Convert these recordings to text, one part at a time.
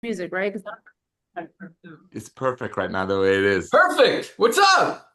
music, right? 'Cause It's perfect right now the way it is. Perfect. What's up?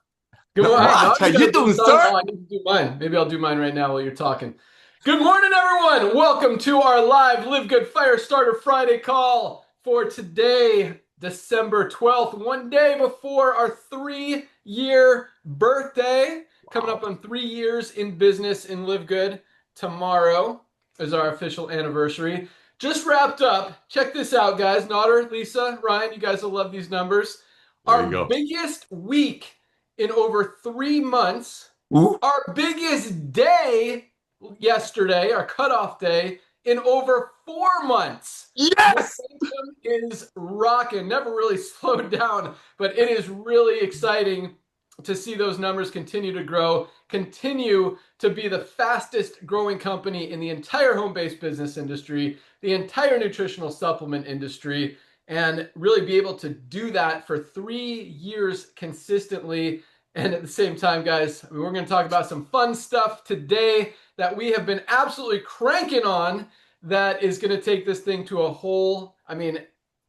Good Not morning. Hey, much. now How you got you a theme doing, song. sir? Oh, I need to do mine. Maybe I'll do mine right now while you're talking. Good morning, everyone. Welcome to our live Live Good Firestarter Friday call for today, December 12th, one day before our 3-year birthday. Coming up on 3 years in business in Live Good. Tomorrow is our official anniversary. Just wrapped up. Check this out, guys. Nodder, Lisa, Ryan, you guys will love these numbers. There you Our go. biggest week in over 3 months, Ooh, our biggest day yesterday, our cutoff day, in over 4 months. yes! Momentum is rocking. Never really slowed down, but it is really exciting to see those numbers continue to grow, continue to be the fastest growing company in the entire home-based business industry, the entire nutritional supplement industry, and really be able to do that for 3 years consistently. And at the same time, guys, we're going to talk about some fun stuff today that we have been absolutely cranking on that is going to take this thing to a whole,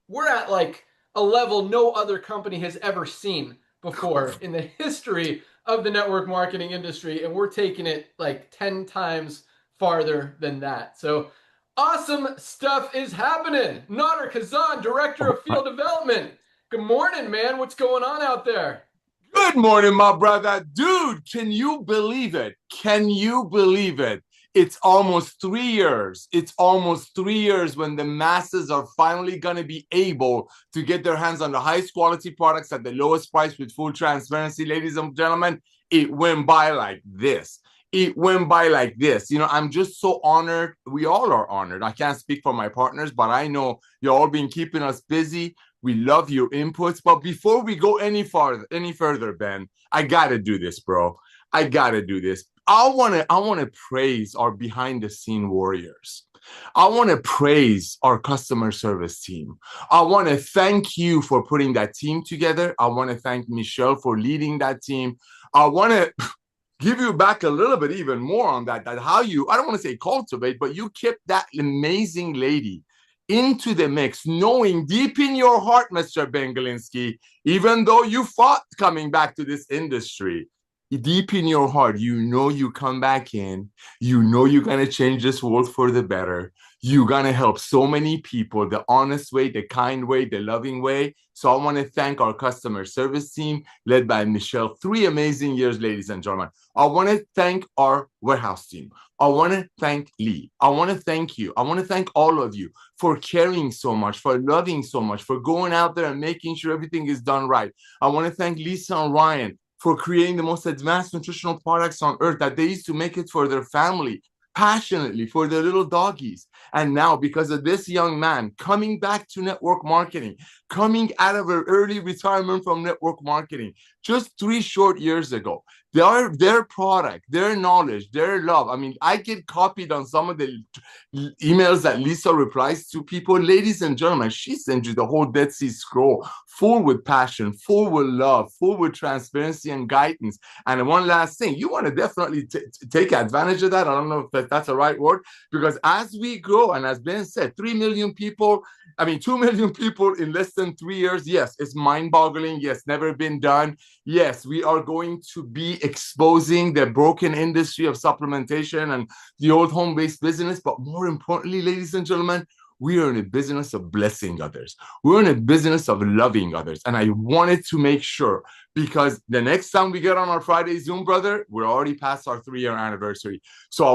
we're at like a level no other company has ever seen before in the history of the network marketing industry. And we're taking it like 10 times farther than that. So awesome stuff is happening. Nader Kazan, Director of Field Development. Good morning, man. What's going on out there? Good morning, my brother. Dude, can you believe it? Can you believe it? It's almost 3 years. It's almost 3 years when the masses are finally going to be able to get their hands on the highest quality products at the lowest price with full transparency. Ladies and gentlemen, it went by like this. It went by like this. I'm just so honored. We all are honored. I can't speak for my partners, but I know you've all been keeping us busy. We love your inputs. But before we go any further, Ben, I gotta do this, bro. I gotta do this. I wanna praise our behind the scene warriors. I want to praise our customer service team. I want to thank you for putting that team together. I want to thank Michelle for leading that team. I want to give you back a little bit even more on that how you, I don't want to say cultivate, but you kept that amazing lady into the mix, knowing deep in your heart, Mr. Bengalinski, even though you fought coming back to this industry, deep in your heart, you come back in, you're going to change this world for the better. You're going to help so many people the honest way, the kind way, the loving way. So I want to thank our customer service team led by Michelle. 3 amazing years, ladies and gentlemen. I want to thank our warehouse team. I want to thank Lee. I want to thank you. I want to thank all of you for caring so much, for loving so much, for going out there and making sure everything is done right. I want to thank Lisa and Ryan for creating the most advanced nutritional products on earth that they used to make it for their family, passionately for their little doggies. And now, because of this young man coming back to network marketing, coming out of an early retirement from network marketing, just 3 short years ago, their product, their knowledge, their love. I mean, I get copied on some of the emails that Lisa replies to people. Ladies and gentlemen, she sends you the whole Dead Sea Scroll, full with passion, full with love, full with transparency and guidance. And one last thing, you want to definitely take advantage of that. I don't know if that's the right word, because as we grow, and as Ben said, 3 million people, 2 million people in less than 3 years. Yes, it's mind boggling. Yes, never been done. Yes, we are going to be exposing the broken industry of supplementation and the old home based business. But more importantly, ladies and gentlemen, we are in a business of blessing others. We're in a business of loving others. And I wanted to make sure, because the next time we get on our Friday Zoom, brother, we're already past our 3-year anniversary. So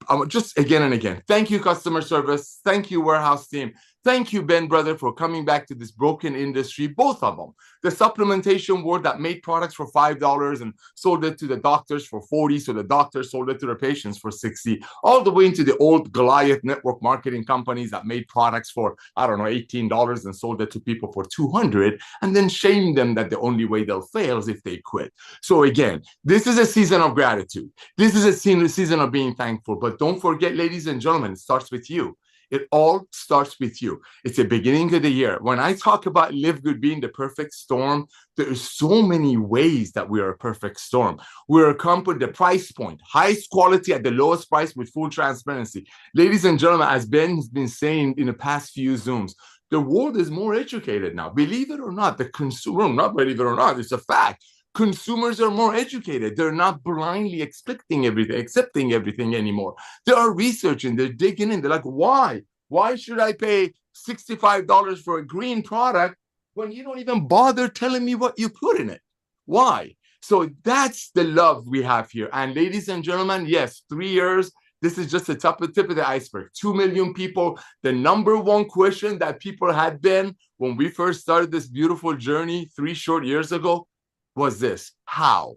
I just again and again, thank you, customer service. Thank you, warehouse team. Thank you, Ben, brother, for coming back to this broken industry, both of them. The supplementation world that made products for $5 and sold it to the doctors for 40, so the doctors sold it to their patients for 60, all the way into the old Goliath network marketing companies that made products for, I don't know, $18 and sold it to people for 200, and then shamed them that the only way they'll fail is if they quit. So again, this is a season of gratitude. This is a season of being thankful. But don't forget, ladies and gentlemen, it starts with you. It all starts with you. It's the beginning of the year. When I talk about Live Good being the perfect storm, there are so many ways that we are a perfect storm. We're a company, the price point, highest quality at the lowest price with full transparency. Ladies and gentlemen, as Ben has been saying in the past few Zooms, The world is more educated now. Believe it or not, the consumer, not believe it or not, it's a fact. Consumers are more educated. They're not blindly accepting everything anymore. They are researching, they're digging in. They're like, why? Why should I pay $65 for a green product when you don't even bother telling me what you put in it? Why? So that's the love we have here. And ladies and gentlemen, yes, 3 years. This is just the tip of the iceberg. 2 million people. The number one question that people had been when we first started this beautiful journey 3 short years ago was this: how?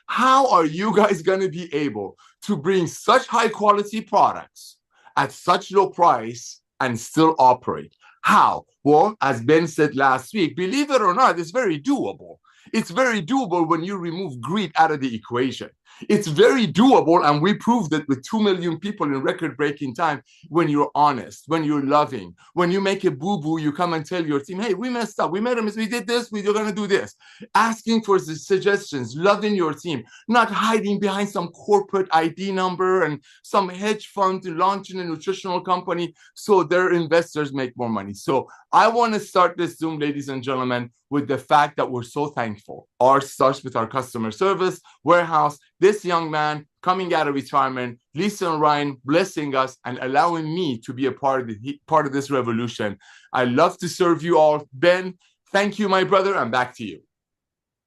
How are you guys going to be able to bring such high quality products at such low price and still operate? How? Well, as Ben said last week, believe it or not, it's very doable. It's very doable when you remove greed out of the equation. It's very doable, and we proved it with 2 million people in record-breaking time. When you're honest, when you're loving, when you make a boo-boo, you come and tell your team, hey, we messed up, we made a mistake, we did this, we're going to do this. Asking for the suggestions, loving your team, not hiding behind some corporate ID number and some hedge fund launching a nutritional company so their investors make more money. So I want to start this Zoom, ladies and gentlemen, with the fact that we're so thankful. Ours starts with our customer service, warehouse, this young man coming out of retirement, Lisa and Ryan blessing us and allowing me to be a part of this revolution. I love to serve you all. Ben, thank you, my brother, and back to you.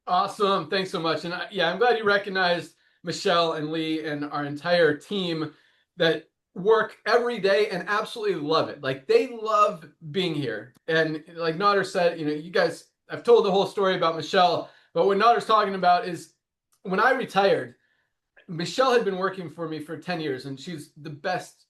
Awesome. Thanks so much. And yeah, I'm glad you recognized Michelle and Lee and our entire team that work every day and absolutely love it. Like, they love being here. And like Nader said, you guys, I've told the whole story about Michelle, but what Nader's talking about is when I retired, Michelle had been working for me for 10 years and she's the best.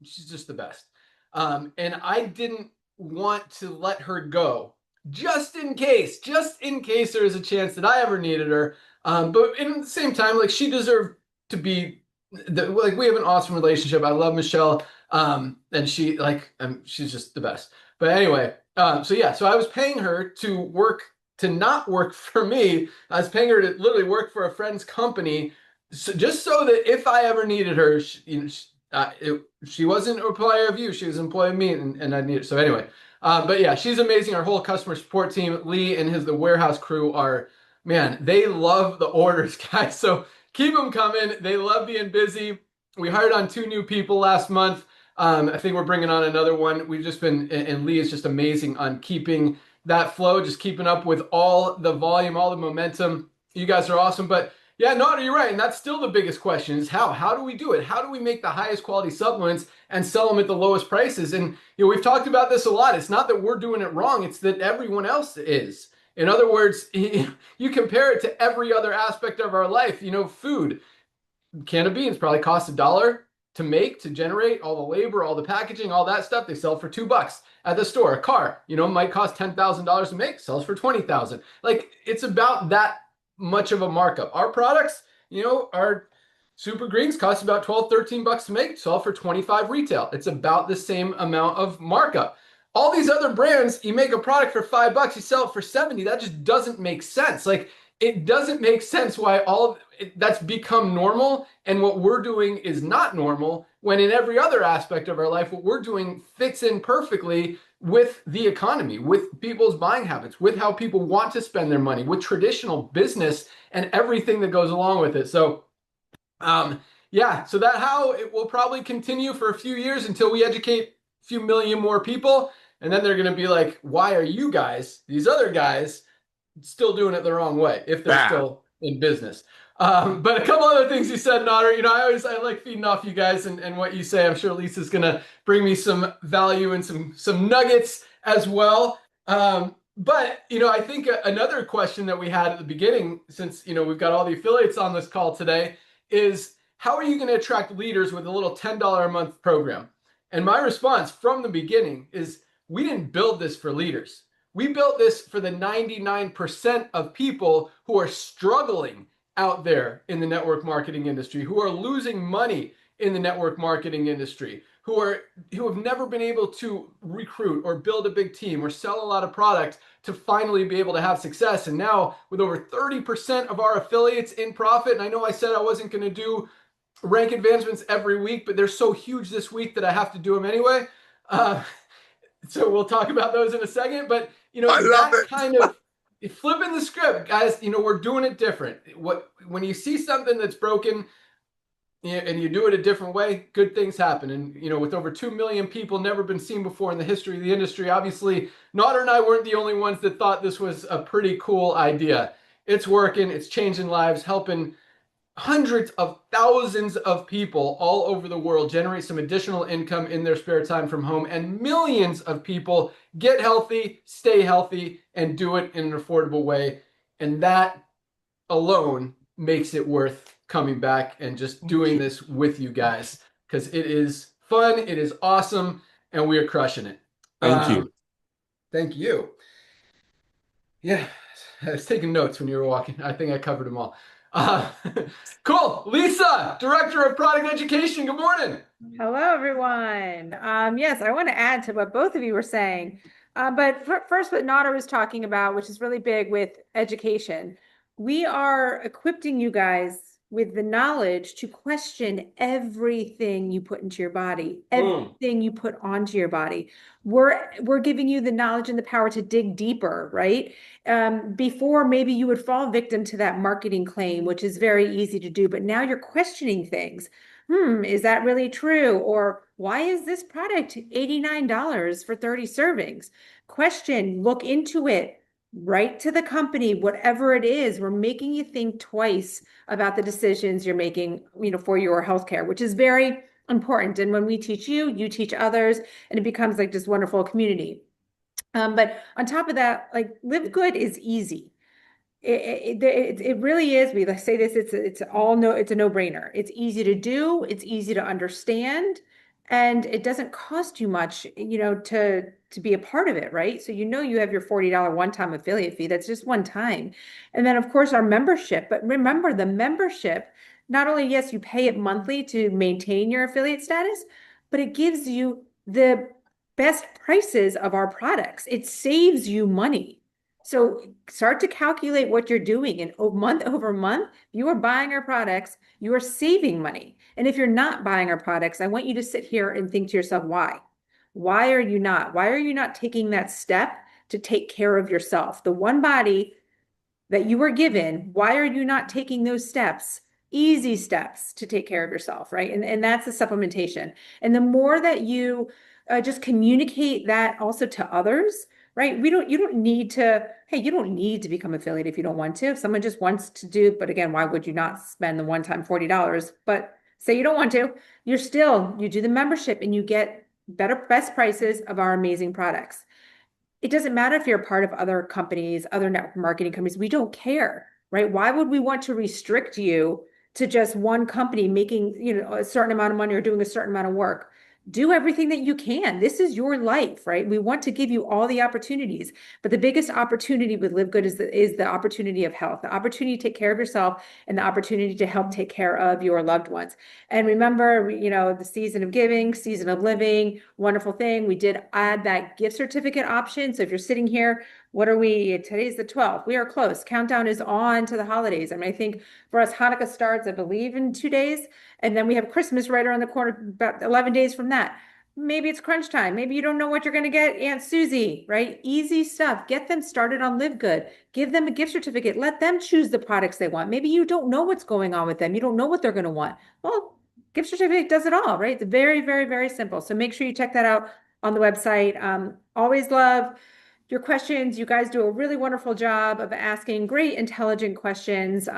She's just the best. And I didn't want to let her go just in case there is a chance that I ever needed her. But in the same time, like, she deserved to be like, we have an awesome relationship. I love Michelle. And she's just the best. But anyway, so I was paying her to not work for me. I was paying her to literally work for a friend's company, just so that if I ever needed her, she wasn't an employer of you, she was an employee of me, and I needed. So anyway, but yeah, she's amazing. Our whole customer support team, Lee and the warehouse crew are, man, they love the orders, guys. So keep them coming. They love being busy. We hired on 2 new people last month. I think we're bringing on another one. We've just been, and Lee is just amazing on keeping that flow, just keeping up with all the volume, all the momentum. You guys are awesome. But yeah, no, you're right. And that's still the biggest question is how? How do we do it? How do we make the highest quality supplements and sell them at the lowest prices? And we've talked about this a lot. It's not that we're doing it wrong. It's that everyone else is. In other words, you compare it to every other aspect of our life. Food, a can of beans probably costs $1 to make, to generate, all the labor, all the packaging, all that stuff. They sell for $2 at the store. A car, might cost $10,000 to make, sells for $20,000. Like, it's about that much of a markup. Our products, our super greens cost about $12, $13 to make, sell for $25 retail. It's about the same amount of markup. All these other brands, you make a product for $5, you sell it for $70. That just doesn't make sense. Like, it doesn't make sense why that's become normal, and what we're doing is not normal, when in every other aspect of our life, what we're doing fits in perfectly with the economy, with people's buying habits, with how people want to spend their money, with traditional business and everything that goes along with it. So so that how it will probably continue for a few years until we educate a few million more people. And then they're going to be like, why are you guys, these other guys, still doing it the wrong way if they're still in business? But a couple other things you said, Nader, I like feeding off you guys and what you say. I'm sure Lisa's going to bring me some value and some nuggets as well. But I think another question that we had at the beginning, since, we've got all the affiliates on this call today, is how are you going to attract leaders with a little $10 a month program? And my response from the beginning is, we didn't build this for leaders. We built this for the 99% of people who are struggling out there in the network marketing industry, who are losing money in the network marketing industry, who have never been able to recruit or build a big team or sell a lot of product to finally be able to have success. And now with over 30% of our affiliates in profit, and I know I said I wasn't going to do rank advancements every week, but they're so huge this week that I have to do them anyway. So we'll talk about those in a second. But, I love that it. kind of flipping the script, guys, we're doing it different. When you see something that's broken, and you do it a different way, good things happen. And, with over 2 million people never been seen before in the history of the industry, obviously, Nodder and I weren't the only ones that thought this was a pretty cool idea. It's working, it's changing lives, helping hundreds of thousands of people all over the world generate some additional income in their spare time from home, and millions of people get healthy, stay healthy, and do it in an affordable way. And that alone makes it worth coming back and just doing this with you guys, because it is fun, it is awesome, and we are crushing it. Thank you. Thank you. Yeah, I was taking notes when you were walking. I think I covered them all. Cool. Lisa, Director of Product Education. Good morning. Hello, everyone. Yes, I want to add to what both of you were saying. But first, what Nada was talking about, which is really big with education, we are equipping you guys with the knowledge to question everything you put into your body, everything you put onto your body. We're giving you the knowledge and the power to dig deeper, right? Before, maybe you would fall victim to that marketing claim, which is very easy to do, but now you're questioning things. Is that really true? Or why is this product $89 for 30 servings? Question, look into it, write to the company, whatever it is. We're making you think twice about the decisions you're making, for your healthcare, which is very important. And when we teach you, you teach others, and it becomes like this wonderful community. But on top of that, like LiveGood is easy. It really is. We say this, it's a no-brainer. It's easy to do, it's easy to understand, and it doesn't cost you much, to be a part of it, right? So you have your $40 one-time affiliate fee. That's just one time. And then of course our membership. But remember, the membership, not only, yes, you pay it monthly to maintain your affiliate status, but it gives you the best prices of our products. It saves you money. So start to calculate what you're doing, and month over month, you are buying our products, you are saving money. And if you're not buying our products, I want you to sit here and think to yourself, why? Why are you not? Why are you not taking that step to take care of yourself? The one body that you were given, why are you not taking those steps? Easy steps to take care of yourself, right? And that's the supplementation. And the more that you just communicate that also to others, right? You don't need to, hey, you don't need to become affiliate if you don't want to. If someone just wants to do, but again, why would you not spend the one-time $40? But say you don't want to, you do the membership and you get best prices of our amazing products. It doesn't matter if you're a part of other companies, other network marketing companies. We don't care, right? Why would we want to restrict you to just one company making, a certain amount of money or doing a certain amount of work? Do everything that you can. This is your life, right? We want to give you all the opportunities, but the biggest opportunity with LiveGood is the opportunity of health, the opportunity to take care of yourself, and the opportunity to help take care of your loved ones. And remember, the season of giving, season of living, wonderful thing. We did add that gift certificate option. So if you're sitting here, what are we? Today's the 12th. We are close. Countdown is on to the holidays. I mean, I think for us, Hanukkah starts, I believe, in 2 days. And then we have Christmas right around the corner, about 11 days from that. Maybe it's crunch time. Maybe you don't know what you're going to get Aunt Susie, right? Easy stuff. Get them started on LiveGood. Give them a gift certificate. Let them choose the products they want. Maybe you don't know what's going on with them. You don't know what they're going to want. Well, gift certificate does it all, right? It's very, very, very simple. So make sure you check that out on the website. Always love your questions. You guys do a really wonderful job of asking great, intelligent questions.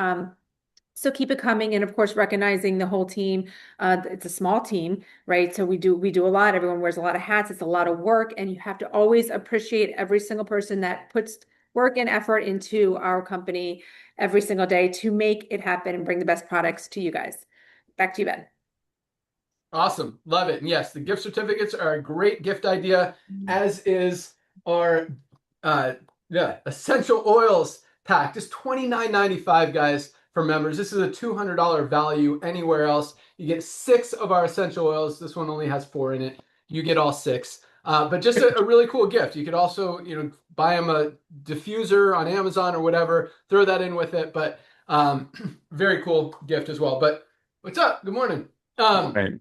So keep it coming. And of course, recognizing the whole team. It's a small team, right? So we do a lot. Everyone wears a lot of hats. It's a lot of work. And you have to always appreciate every single person that puts work and effort into our company every single day to make it happen and bring the best products to you guys. Back to you, Ben. Awesome. Love it. And yes, the gift certificates are a great gift idea, as is our essential oils pack. Just $29.95, guys, for members. This is a $200 value anywhere else. You get 6 of our essential oils. This one only has 4 in it. You get all 6. But just a really cool gift. You could also, buy them a diffuser on Amazon or whatever, throw that in with it. But very cool gift as well. But what's up? Good morning. Right.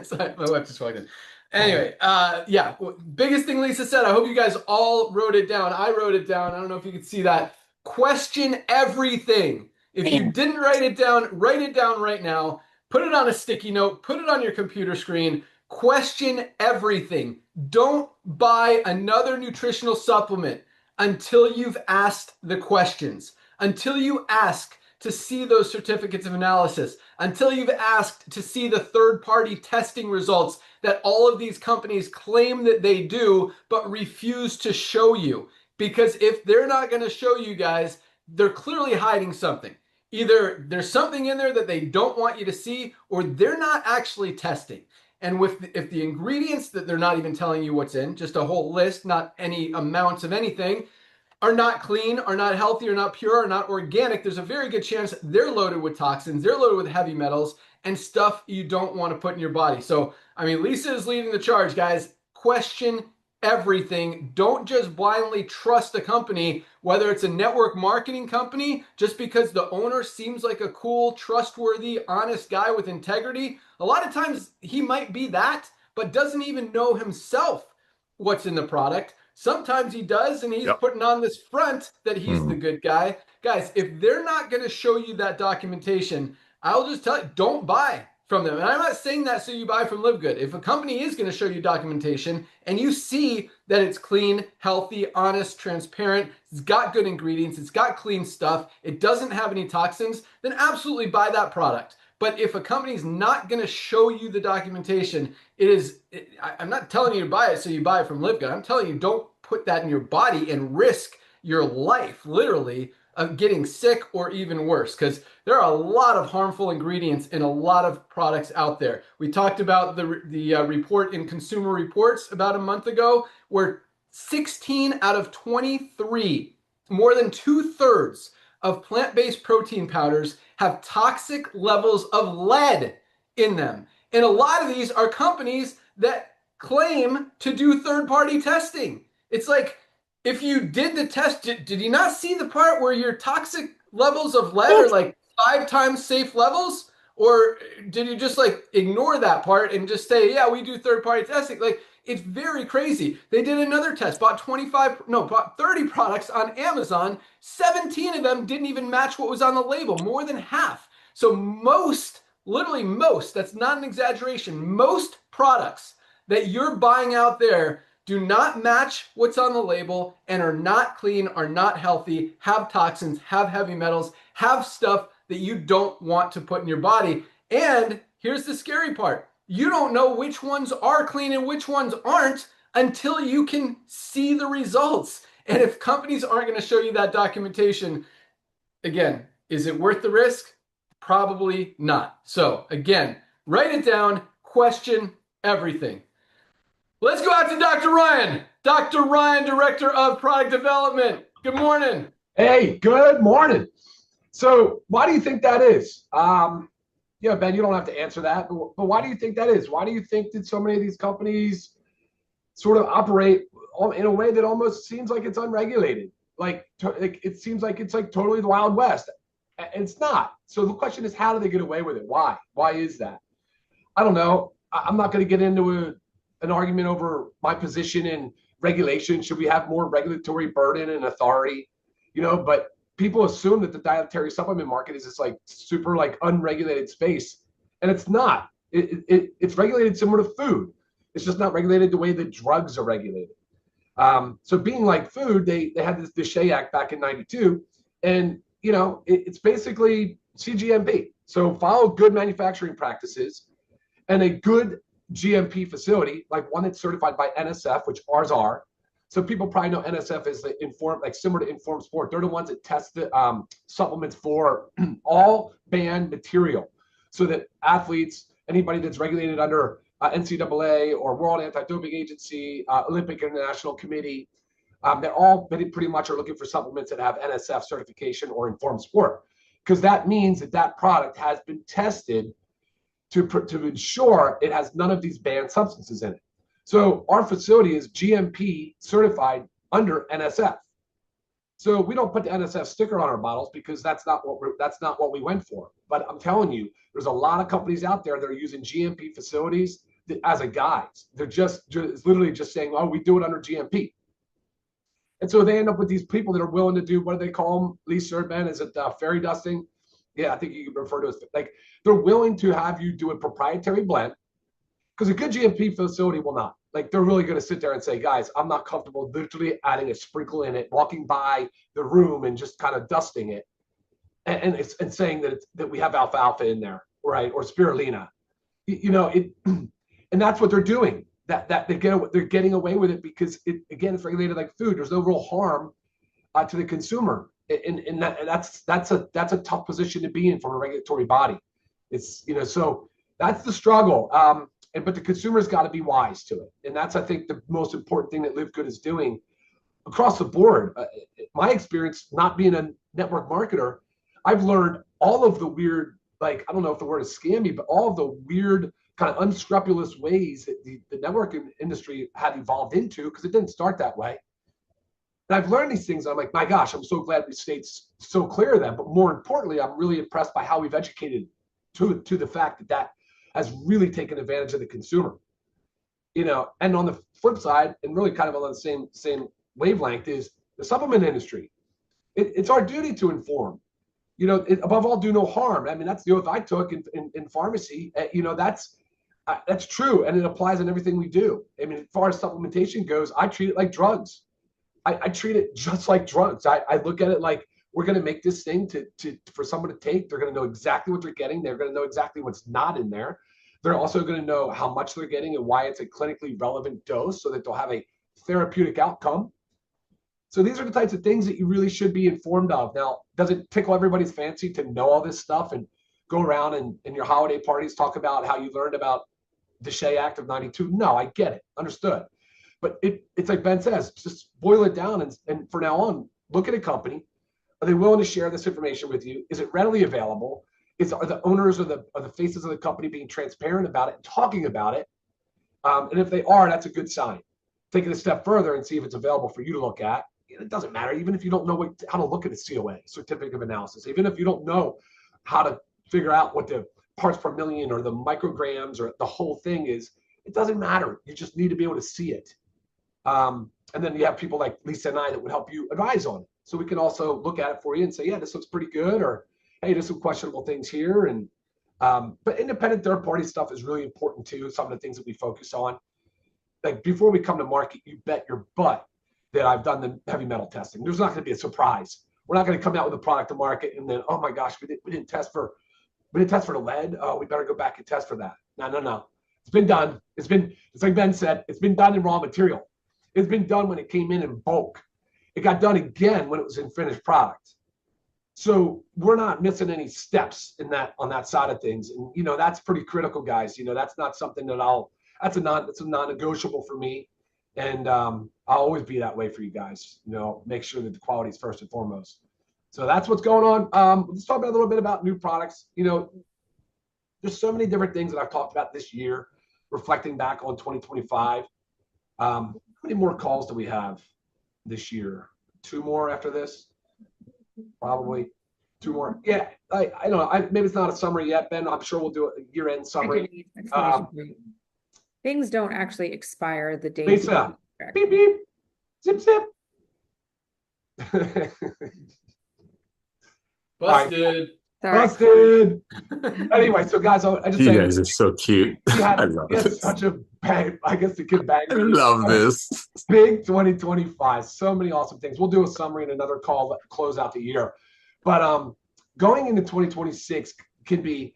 Sorry, my wife just walked in. Anyway, yeah, biggest thing Lisa said, I hope you guys all wrote it down. I wrote it down. I don't know if you could see that. Question everything. If you didn't write it down right now. Put it on a sticky note, put it on your computer screen. Question everything. Don't buy another nutritional supplement until you've asked the questions, until you ask to see those certificates of analysis, until you've asked to see the third-party testing results that all of these companies claim that they do, but refuse to show you. Because if they're not going to show you guys, they're clearly hiding something. Either there's something in there that they don't want you to see, or they're not actually testing. And if the ingredients that they're not even telling you what's in, just a whole list, not any amounts of anything, are not clean, are not healthy, are not pure, are not organic, there's a very good chance they're loaded with toxins, they're loaded with heavy metals, and stuff you don't want to put in your body. So, I mean, Lisa is leading the charge, guys. Question everything. Don't just blindly trust a company, whether it's a network marketing company, just because the owner seems like a cool, trustworthy, honest guy with integrity. A lot of times he might be that, but doesn't even know himself what's in the product. Sometimes he does, and he's putting on this front that he's the good guy. Guys, if they're not going to show you that documentation, I'll just tell you, don't buy from them. And I'm not saying that so you buy from LiveGood. If a company is going to show you documentation and you see that it's clean, healthy, honest, transparent, it's got good ingredients, it's got clean stuff, it doesn't have any toxins, then absolutely buy that product. But if a company's not going to show you the documentation, I'm not telling you to buy it so you buy it from LiveGood. I'm telling you, don't put that in your body and risk your life, literally, of getting sick or even worse, because there are a lot of harmful ingredients in a lot of products out there. We talked about the report in Consumer Reports about a month ago, where 16 out of 23, more than 2/3 of plant-based protein powders have toxic levels of lead in them. And a lot of these are companies that claim to do third-party testing. It's like, if you did the test, did you not see the part where your toxic levels of lead are like 5 times safe levels? Or did you just like ignore that part and just say, yeah, we do third-party testing? Like, it's very crazy. They did another test, bought 30 products on Amazon. 17 of them didn't even match what was on the label, more than half. So most, literally most, that's not an exaggeration, most products that you're buying out there do not match what's on the label and are not clean, are not healthy, have toxins, have heavy metals, have stuff that you don't want to put in your body. And here's the scary part. You don't know which ones are clean and which ones aren't until you can see the results. And if companies aren't going to show you that documentation, again, is it worth the risk? Probably not. So again, write it down, question everything. Let's go out to Dr. Ryan. Dr. Ryan, Director of Product Development. Good morning. Hey, good morning. So why do you think that is? Yeah, Ben, you don't have to answer that, but why do you think that is? Why do you think that so many of these companies sort of operate in a way that almost seems like it's unregulated? Like it seems like it's like totally the Wild West, and it's not. So the question is, how do they get away with it? Why? Why is that? I don't know. I'm not going to get into an argument over my position in regulation. Should we have more regulatory burden and authority? But people assume that the dietary supplement market is this like super like unregulated space, and it's not. It's regulated similar to food. It's just not regulated the way that drugs are regulated. So being like food, they had this DSHEA Act back in '92, and it's basically CGMP. So follow good manufacturing practices, and a good GMP facility, like one that's certified by NSF, which ours are. So people probably know NSF is like similar to Informed Sport. They're the ones that test the supplements for all banned material, so that athletes, anybody that's regulated under NCAA or World Anti-Doping Agency, Olympic International Committee, they all pretty much are looking for supplements that have NSF certification or Informed Sport, because that means that product has been tested to ensure it has none of these banned substances in it. So our facility is GMP certified under NSF. So we don't put the NSF sticker on our bottles because that's not what we went for. But I'm telling you, there's a lot of companies out there that are using GMP facilities as a guise. They're just literally just saying, oh, we do it under GMP. And so they end up with these people that are willing to do, what do they call them? Lisa, Ben, is it fairy dusting? Yeah, I think you can refer to it as, like, they're willing to have you do a proprietary blend, because a good GMP facility will not. Like, they're really going to sit there and say, guys, I'm not comfortable literally adding a sprinkle in it, walking by the room and just kind of dusting it, and saying that we have alfalfa in there, right, or spirulina. And that's what they're doing. They're getting away with it because it's regulated like food. There's no real harm to the consumer, and that's a tough position to be in from a regulatory body. It's so that's the struggle. But the consumer's got to be wise to it, and that's, I think, the most important thing that LiveGood is doing across the board. My experience, not being a network marketer, I've learned all of the weird, like, I don't know if the word is scammy, but all of the weird kind of unscrupulous ways that the networking industry had evolved into, because it didn't start that way. And I've learned these things, and I'm like, my gosh, I'm so glad we stayed so clear of them. But more importantly, I'm really impressed by how we've educated to the fact that has really taken advantage of the consumer. And on the flip side, and really kind of on the same wavelength, is the supplement industry. It's our duty to inform. Above all, do no harm. I mean, that's the oath I took in pharmacy. That's true, and it applies in everything we do. I mean, as far as supplementation goes, I treat it like drugs. I treat it just like drugs. I look at it like, we're going to make this thing for someone to take. They're going to know exactly what they're getting. They're going to know exactly what's not in there. They're also going to know how much they're getting and why it's a clinically relevant dose, so that they'll have a therapeutic outcome. So these are the types of things that you really should be informed of. Now, does it tickle everybody's fancy to know all this stuff and go around and in your holiday parties talk about how you learned about the Shea Act of '92? No, I get it. Understood. But it's like Ben says, just boil it down, and from now on, look at a company. Are they willing to share this information with you? Is it readily available? Are the owners or the faces of the company being transparent about it and talking about it? And if they are, that's a good sign. Take it a step further and see if it's available for you to look at. It doesn't matter, even if you don't know how to look at a COA, certificate of analysis, even if you don't know how to figure out what the parts per million or the micrograms or the whole thing is, it doesn't matter. You just need to be able to see it. And then you have people like Lisa and I that would help you advise on it. So we can also look at it for you and say, yeah, this looks pretty good, or hey, there's some questionable things here. And but independent third-party stuff is really important too. Some of the things that we focus on. Like, before we come to market, you bet your butt that I've done the heavy metal testing. There's not going to be a surprise. We're not going to come out with a product to market and then, oh my gosh, we didn't test for the lead. Oh, we better go back and test for that. No. It's been done. It's like Ben said, it's been done in raw material. It's been done when it came in bulk. It got done again when it was in finished product. So we're not missing any steps on that side of things. And that's pretty critical, guys. That's not something that that's a non-negotiable for me. And I'll always be that way for you guys. Make sure that the quality is first and foremost. So that's what's going on. Let's talk about a little bit about new products. There's so many different things that I've talked about this year, reflecting back on 2025. How many more calls do we have this year? 2 more after this? Probably 2 more. Yeah, I don't know. Maybe it's not a summary yet, Ben. I'm sure we'll do a year-end summary. Things don't actually expire the day. Lisa, beep, beep, zip, zip. Busted. Busted. Anyway, so guys, I just you guys are so cute. I love it. Such a bang. I guess the kid bang. I love this. Big 2025. So many awesome things. We'll do a summary in another call to close out the year. But going into 2026 can be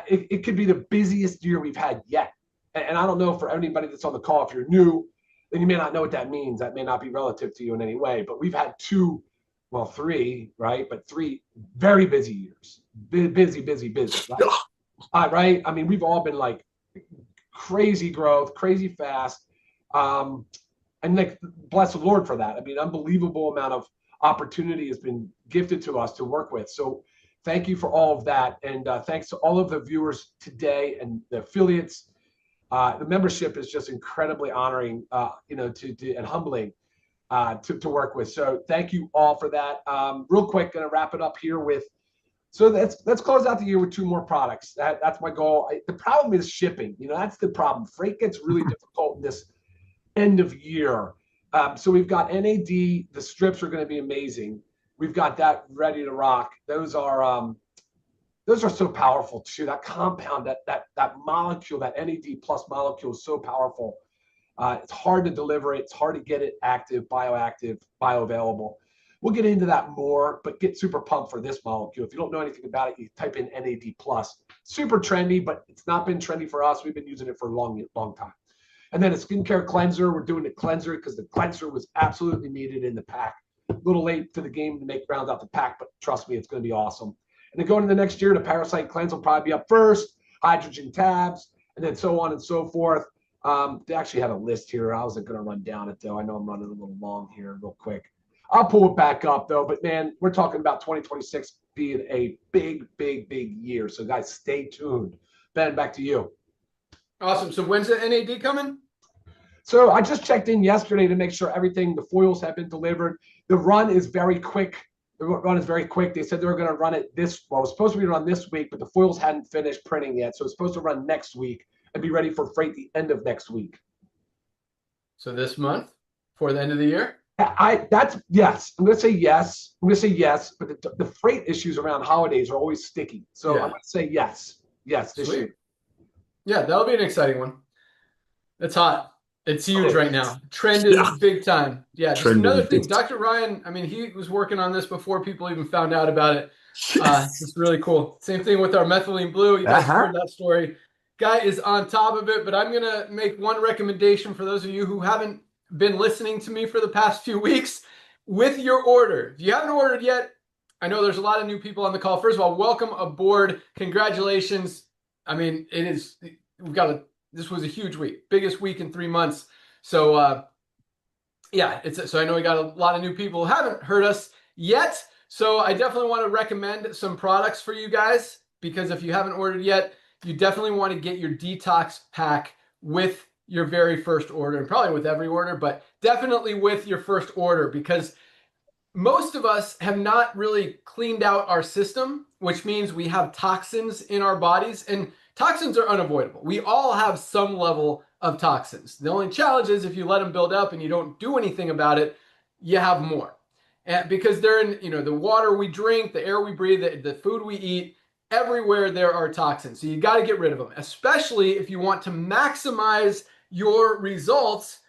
it could be the busiest year we've had yet. And I don't know, for anybody that's on the call, if you're new, then you may not know what that means. That may not be relative to you in any way. But we've had 3, right? But 3 very busy years. Busy. Right? Right? I mean, we've all been like crazy growth, crazy fast. And like, bless the Lord for that. I mean, unbelievable amount of opportunity has been gifted to us to work with. So thank you for all of that. And thanks to all of the viewers today and the affiliates. The membership is just incredibly honoring, and humbling to work with. So thank you all for that. Real quick, going to wrap it up here with So let's close out the year with 2 more products. That's my goal. The problem is shipping. That's the problem. Freight gets really difficult in this end of year. So we've got NAD. The strips are going to be amazing. We've got that ready to rock. Those are so powerful too. That compound, that molecule, that NAD plus molecule is so powerful. It's hard to deliver it. It's hard to get it active, bioactive, bioavailable. We'll get into that more, but get super pumped for this molecule. If you don't know anything about it, you type in NAD+. Super trendy, but it's not been trendy for us. We've been using it for a long, long time. And then a skincare cleanser. We're doing a cleanser because the cleanser was absolutely needed in the pack. A little late to the game to make round out the pack, but trust me, it's going to be awesome. And then going into the next year, the parasite cleanse will probably be up first, hydrogen tabs, and then so on and so forth. They actually have a list here. I wasn't going to run down it, though. I know I'm running a little long here real quick. I'll pull it back up, though. But, man, we're talking about 2026 being a big, big, big year. So, guys, stay tuned. Ben, back to you. Awesome. So when's the NAD coming? So I just checked in yesterday to make sure the foils have been delivered. The run is very quick. They said they were going to run it it was supposed to be run this week, but the foils hadn't finished printing yet. So it's supposed to run next week and be ready for freight the end of next week. So this month, for the end of the year? Yes. I'm going to say yes. But the freight issues around holidays are always sticky. So I'm going to say yes. Yes, this year. Yeah, that'll be an exciting one. It's hot. It's huge right now. Trend is big time. Yeah, just another thing. Dr. Ryan, I mean, he was working on this before people even found out about it. It's really cool. Same thing with our methylene blue. You guys heard that story. Guy is on top of it, but I'm going to make one recommendation for those of you who haven't been listening to me for the past few weeks. With your order, if you haven't ordered yet, I know there's a lot of new people on the call. First of all, welcome aboard. Congratulations. I mean, this was a huge week, biggest week in 3 months. So, so I know we got a lot of new people who haven't heard us yet. So I definitely want to recommend some products for you guys, because if you haven't ordered yet, you definitely want to get your detox pack with your very first order, and probably with every order, but definitely with your first order, because most of us have not really cleaned out our system, which means we have toxins in our bodies, and toxins are unavoidable. We all have some level of toxins. The only challenge is if you let them build up and you don't do anything about it, you have more. And because they're in, the water we drink, the air we breathe, the food we eat, everywhere there are toxins. So you got to get rid of them, especially if you want to maximize your results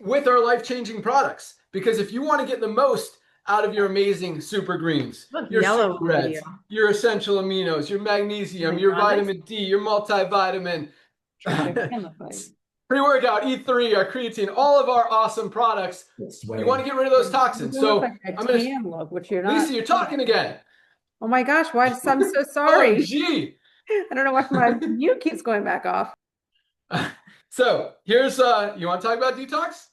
with our life-changing products. Because if you want to get the most out of your amazing super greens, your super reds, your essential aminos, your magnesium, your vitamin D, your multivitamin, pre-workout, E3, our creatine, all of our awesome products, you want to get rid of those toxins. So I'm going to, Lisa, you're talking again. Oh my gosh, why? I'm so sorry. Oh, gee. I don't know why my mute keeps going back off. So here's, you want to talk about detox?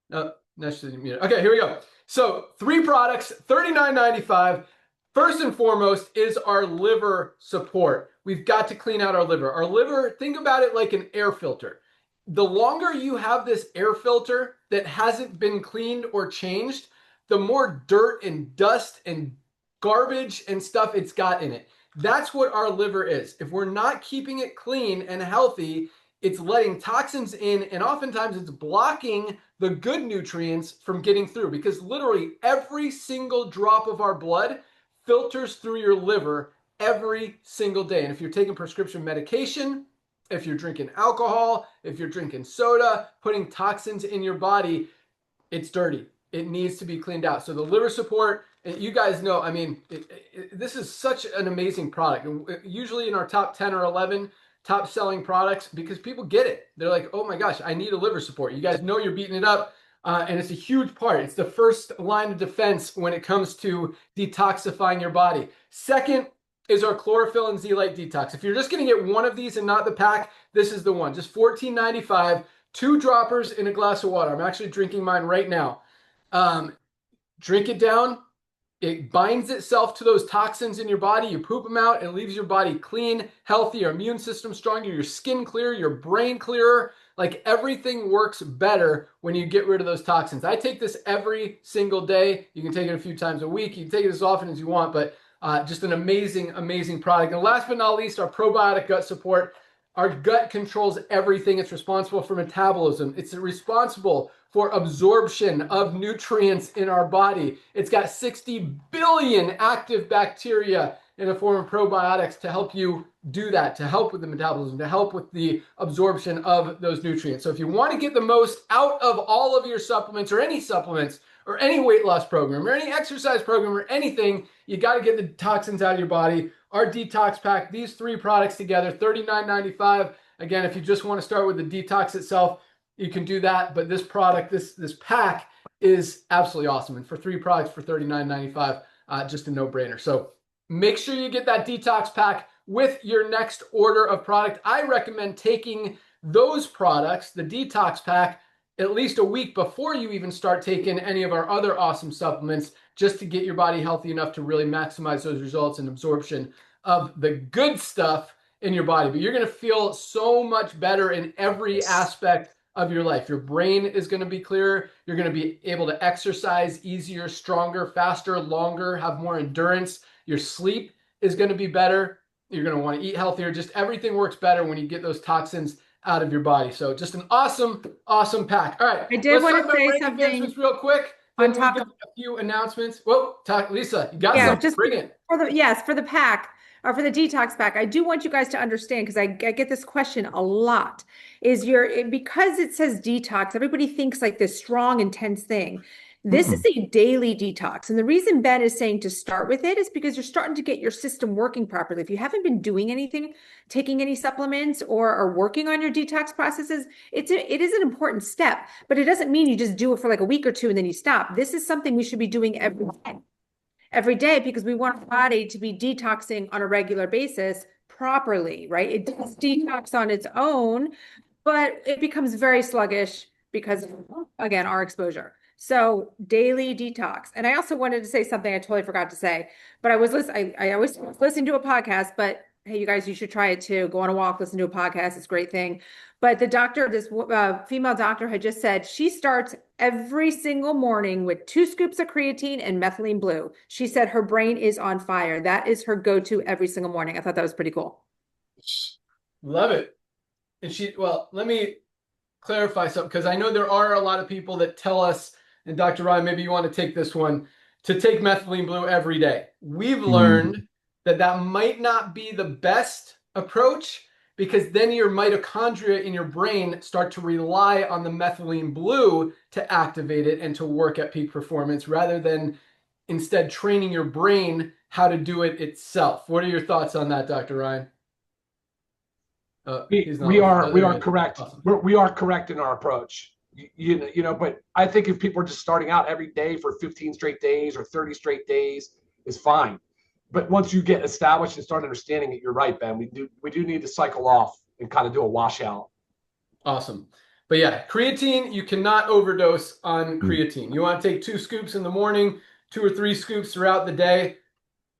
No, that's just mute. Okay, here we go. So 3 products, $39.95. First and foremost is our liver support. We've got to clean out our liver. Our liver, think about it like an air filter. The longer you have this air filter that hasn't been cleaned or changed, the more dirt and dust and garbage and stuff it's got in it. That's what our liver is. If we're not keeping it clean and healthy, it's letting toxins in, and oftentimes it's blocking the good nutrients from getting through, because literally every single drop of our blood filters through your liver every single day. And if you're taking prescription medication, if you're drinking alcohol, if you're drinking soda, putting toxins in your body, it's dirty. It needs to be cleaned out. So the liver support, you guys know, I mean, this is such an amazing product. Usually in our top 10 or 11 top selling products, because people get it. They're like, oh my gosh, I need a liver support. You guys know you're beating it up. And it's a huge part. It's the first line of defense when it comes to detoxifying your body. Second is our chlorophyll and zeolite detox. If you're just going to get one of these and not the pack, this is the one. Just $14.95, 2 droppers in a glass of water. I'm actually drinking mine right now. Drink it down. It binds itself to those toxins in your body. You poop them out. It leaves your body clean, healthy, your immune system stronger, your skin clearer, your brain clearer. Like, everything works better when you get rid of those toxins. I take this every single day. You can take it a few times a week. You can take it as often as you want, but Just an amazing, amazing product. And last but not least, our probiotic gut support. Our gut controls everything. It's responsible for metabolism. It's responsible for absorption of nutrients in our body. It's got 60 billion active bacteria in the form of probiotics to help you do that, to help with the metabolism, to help with the absorption of those nutrients. So if you want to get the most out of all of your supplements or any weight loss program or any exercise program or anything, you got to get the toxins out of your body. Our detox pack, these 3 products together, $39.95. Again, if you just want to start with the detox itself, you can do that. But this product, this pack is absolutely awesome. And for 3 products for $39.95, just a no-brainer. So make sure you get that detox pack with your next order of product. I recommend taking those products, the detox pack, at least a week before you even start taking any of our other awesome supplements, just to get your body healthy enough to really maximize those results and absorption of the good stuff in your body. But you're going to feel so much better in every aspect of your life. Your brain is going to be clearer. You're going to be able to exercise easier, stronger, faster, longer, have more endurance. Your sleep is going to be better. You're going to want to eat healthier. Just everything works better when you get those toxins out of your body. So just an awesome, awesome pack. All right. I did want to say rank something advancements real quick. on Then top we'll of, give a few announcements. Whoa, Lisa, you got yeah, something. just Bring it. for the pack or for the detox pack. I do want you guys to understand, because I get this question a lot, because it says detox, everybody thinks like this strong, intense thing. This is a daily detox. And the reason Ben is saying to start with it is because you're starting to get your system working properly. If you haven't been doing anything, taking any supplements, or are working on your detox processes, it is an important step, but it doesn't mean you just do it for like a week or 2 and then you stop. This is something we should be doing every day, because we want our body to be detoxing on a regular basis properly, right? It does detox on its own, but it becomes very sluggish because of, again, our exposure. So daily detox. And I also wanted to say something I totally forgot to say, but I was listening, I always listen to a podcast, but hey, you guys, you should try it too. Go on a walk, listen to a podcast. It's a great thing. But the doctor, this female doctor, had just said she starts every single morning with 2 scoops of creatine and methylene blue. She said her brain is on fire. That is her go-to every single morning. I thought that was pretty cool. Love it. And let me clarify something, because I know there are a lot of people that tell us, and Dr. Ryan, maybe you want to take this one, to take methylene blue every day. We've learned that might not be the best approach, because then your mitochondria in your brain start to rely on the methylene blue to activate it and to work at peak performance, rather than instead training your brain how to do it itself. What are your thoughts on that, Dr. Ryan? We are correct. Awesome. We are correct in our approach. But I think if people are just starting out every day for 15 straight days or 30 straight days is fine. But once you get established and start understanding it, you're right, Ben. We do need to cycle off and kind of do a washout. Awesome. But yeah, creatine, you cannot overdose on creatine. You want to take 2 scoops in the morning, 2 or 3 scoops throughout the day.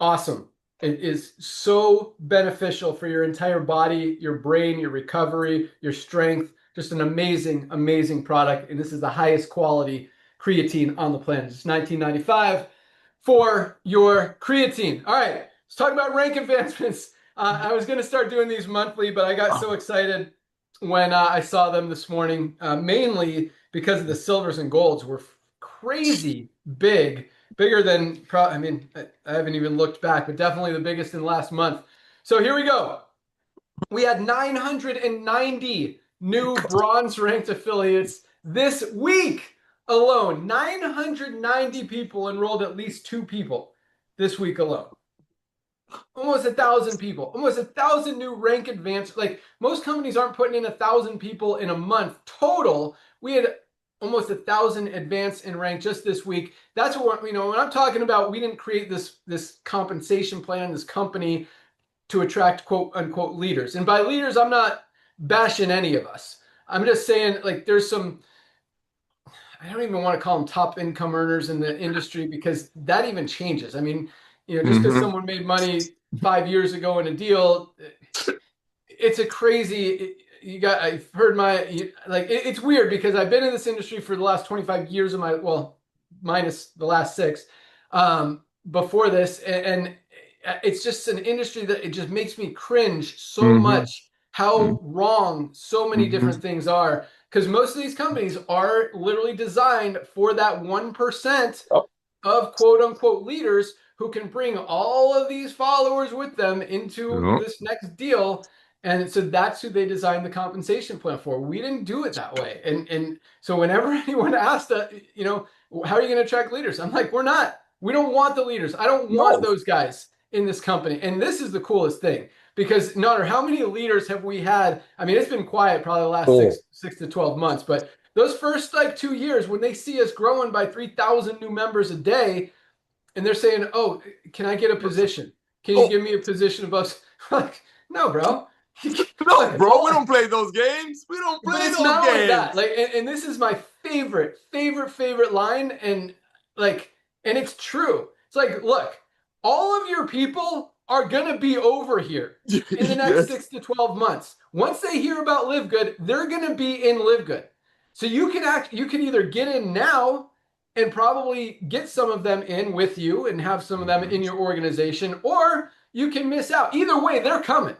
Awesome. It is so beneficial for your entire body, your brain, your recovery, your strength. Just an amazing, amazing product. And this is the highest quality creatine on the planet. It's $19.95 for your creatine. All right, let's talk about rank advancements. I was going to start doing these monthly, but I got so excited when I saw them this morning, mainly because of the silvers and golds were crazy big, bigger than, I haven't even looked back, but definitely the biggest in the last month. So here we go. We had 990 new bronze ranked affiliates this week alone. 990 people enrolled, at least 2 people this week alone. Almost 1,000 people, almost 1,000 new rank advance. Like, most companies aren't putting in 1,000 people in a month total. We had almost 1,000 advance in rank just this week. That's what, when I'm talking about, we didn't create this compensation plan, this company, to attract quote unquote leaders. And by leaders, I'm not bashing any of us. I'm just saying, like, there's some, I don't even want to call them top income earners in the industry, because that even changes. I mean, just because someone made money 5 years ago in a deal, it's a crazy, I've heard it's weird, because I've been in this industry for the last 25 years of minus the last 6, before this. And it's just an industry that it just makes me cringe so much how wrong so many different things are. Because most of these companies are literally designed for that 1% of quote unquote leaders who can bring all of these followers with them into this next deal. And so that's who they designed the compensation plan for. We didn't do it that way. And so whenever anyone asked that, you know, how are you going to attract leaders? I'm like, we're not. We don't want the leaders. I don't want those guys in this company. And this is the coolest thing, because no matter how many leaders have we had, I mean, it's been quiet probably the last six to 12 months, but those first like 2 years, when they see us growing by 3,000 new members a day, and they're saying, oh, can I get a position? Can you give me a position above? Like, no, bro. No, bro, we don't play those games. We don't play those games. Only that. Like, and this is my favorite line, and like, and it's true. It's like, look, all of your people are gonna be over here in the next 6 to 12 months. Once they hear about LiveGood, they're gonna be in LiveGood. So you can either get in now and probably get some of them in with you and have some of them in your organization, or you can miss out. Either way, they're coming.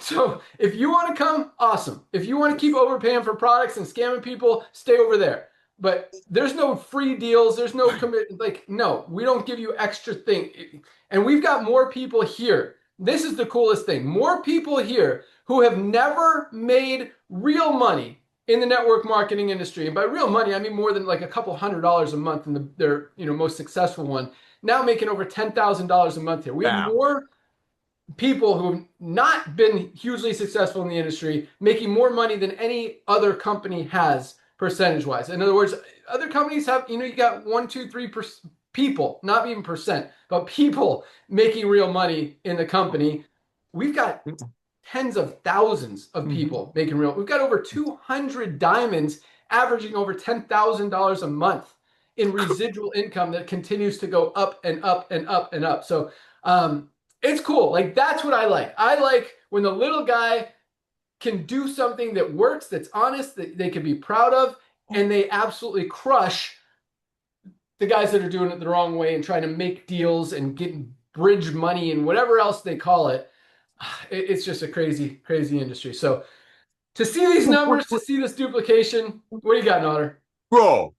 So if you want to come, awesome. If you want to keep overpaying for products and scamming people, stay over there. But there's no free deals. There's no no, we don't give you extra thing. And we've got more people here. This is the coolest thing. More people here who have never made real money in the network marketing industry. And by real money, I mean more than like a couple $100s a month in their most successful one. Now making over $10,000 a month here. We have more people who have not been hugely successful in the industry making more money than any other company has percentage-wise. In other words, other companies have, you got 1, 2, 3 people, not even percent, but people making real money in the company. We've got tens of thousands of people making real. We've got over 200 diamonds averaging over $10,000 a month in residual income that continues to go up and up and up and up. So it's cool. Like, that's what I like. I like when the little guy can do something that works, that's honest, that they can be proud of, and they absolutely crush the guys that are doing it the wrong way and trying to make deals and getting bridge money and whatever else they call it. It's just a crazy, crazy industry. So to see these numbers, to see this duplication, what do you got, Notter? Bro,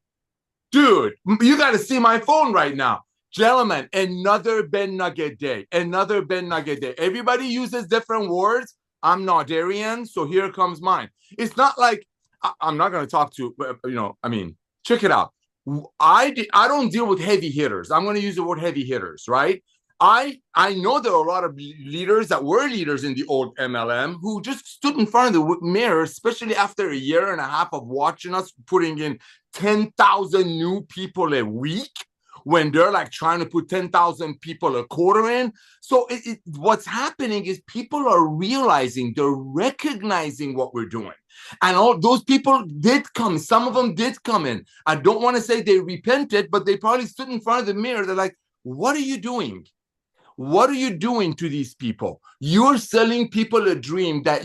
dude, you got to see my phone right now. Gentlemen, another Ben Nugget day. Another Ben Nugget day. Everybody uses different words. I'm not Aryan, so here comes mine. It's not like I'm not going to talk to, I mean, check it out. I don't deal with heavy hitters. I'm going to use the word heavy hitters, right? I know there are a lot of leaders that were leaders in the old MLM who just stood in front of the mirror, especially after a year and a half of watching us putting in 10,000 new people a week, when they're like trying to put 10,000 people a quarter in. So what's happening is people are realizing, they're recognizing what we're doing. And all those people did come. Some of them did come in. I don't want to say they repented, but they probably stood in front of the mirror. They're like, what are you doing? What are you doing to these people? You're selling people a dream that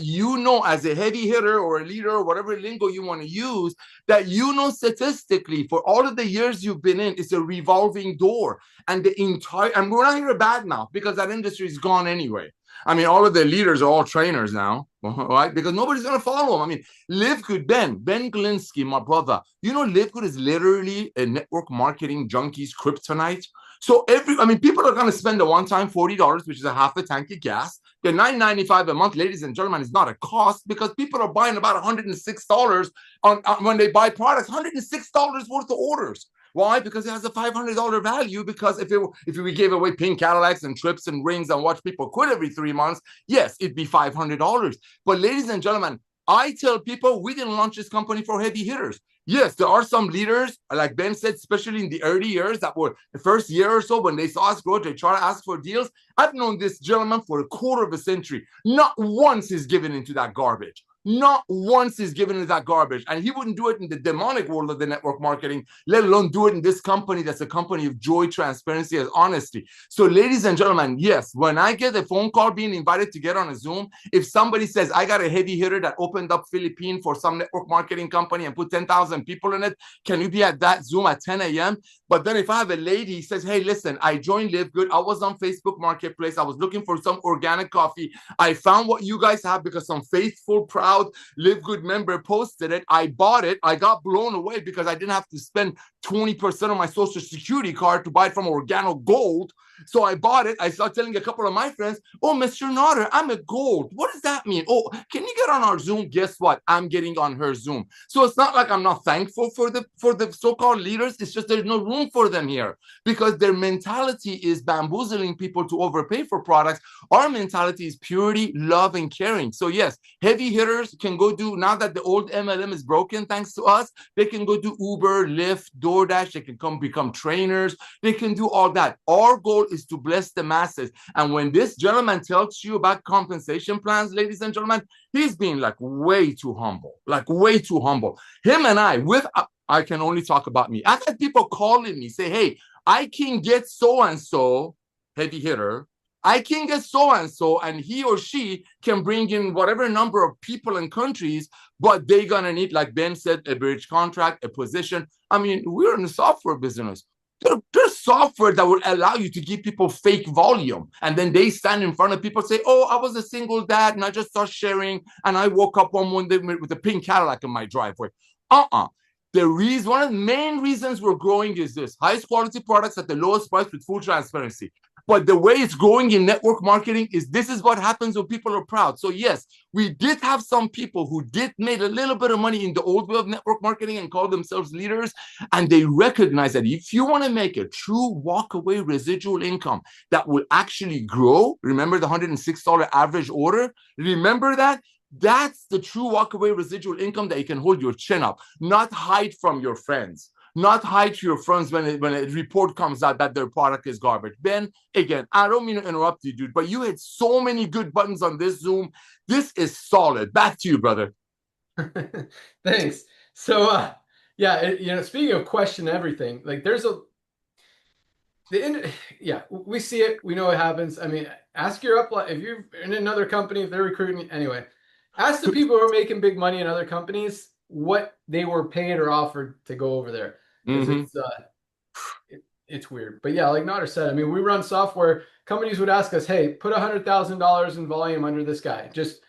as a heavy hitter or a leader or whatever lingo you want to use, that statistically for all of the years you've been in, it's a revolving door. And and we're not here to badmouth because that industry is gone anyway. I mean, all of the leaders are all trainers now, right? Because nobody's going to follow them. I mean, LiveGood, Ben Glinsky, my brother, LiveGood is literally a network marketing junkie's kryptonite. So people are going to spend a one-time $40, which is a half a tank of gas. The $9.95 a month, ladies and gentlemen, is not a cost because people are buying about $106 on when they buy products, $106 worth of orders. Why? Because it has a $500 value. Because if we gave away pink Cadillacs and trips and rings and watch people quit every 3 months, yes, it'd be $500. But ladies and gentlemen, I tell people we didn't launch this company for heavy hitters. Yes, there are some leaders, like Ben said, especially in the early years, that were the first year or so when they saw us grow, they try to ask for deals. I've known this gentleman for a quarter of a century. Not once he's given into that garbage. Not once is given that garbage. And he wouldn't do it in the demonic world of the network marketing, let alone do it in this company that's a company of joy, transparency, and honesty. So, ladies and gentlemen, yes, when I get a phone call being invited to get on a Zoom, if somebody says, I got a heavy hitter that opened up Philippines for some network marketing company and put 10,000 people in it, can you be at that Zoom at 10 a.m.? But then if I have a lady says, hey, listen, I joined LiveGood. I was on Facebook Marketplace. I was looking for some organic coffee. I found what you guys have because some faithful, proud LiveGood member posted it. I bought it. I got blown away because I didn't have to spend 20% of my social security card to buy it from Organo Gold. So I bought it. I started telling a couple of my friends, oh, Mr. Notter, I'm a gold. What does that mean? Oh, can you get on our Zoom? Guess what? I'm getting on her Zoom. So it's not like I'm not thankful for the so-called leaders. It's just there's no room for them here because their mentality is bamboozling people to overpay for products. Our mentality is purity, love, and caring. So yes, heavy hitters can go do, now that the old MLM is broken, thanks to us, they can go do Uber, Lyft, DoorDash. They can come become trainers. They can do all that. Our goal is to bless the masses. And when this gentleman tells you about compensation plans, ladies and gentlemen, he's being like way too humble, like way too humble. Him and I can only talk about me. I've had people calling me, say, hey, I can get so-and-so, heavy hitter. I can get so-and-so, and he or she can bring in whatever number of people and countries, but they're going to need, like Ben said, a bridge contract, a position. I mean, we're in the software business. There's software that will allow you to give people fake volume. And then they stand in front of people and say, oh, I was a single dad and I just started sharing. And I woke up one Monday with a pink Cadillac in my driveway. One of the main reasons we're growing is this: highest quality products at the lowest price with full transparency. But the way it's growing in network marketing is this is what happens when people are proud. So yes, we did have some people who did made a little bit of money in the old way of network marketing and call themselves leaders. And they recognize that if you want to make a true walkaway residual income that will actually grow, remember the $106 average order? Remember that? That's the true walkaway residual income that you can hold your chin up, not hide from your friends. Not hide to your friends when a report comes out that their product is garbage. Ben, again, I don't mean to interrupt you, dude, but you had so many good buttons on this Zoom. This is solid. Back to you, brother. Thanks. So, yeah, speaking of question everything, like we see it. We know what happens. I mean, ask your upline if you're in another company, if they're recruiting. Anyway, ask the people who are making big money in other companies what they were paid or offered to go over there. Mm-hmm. It's weird. But yeah, like Nader said, I mean, we run software. Companies would ask us, hey, put $100,000 in volume under this guy. Just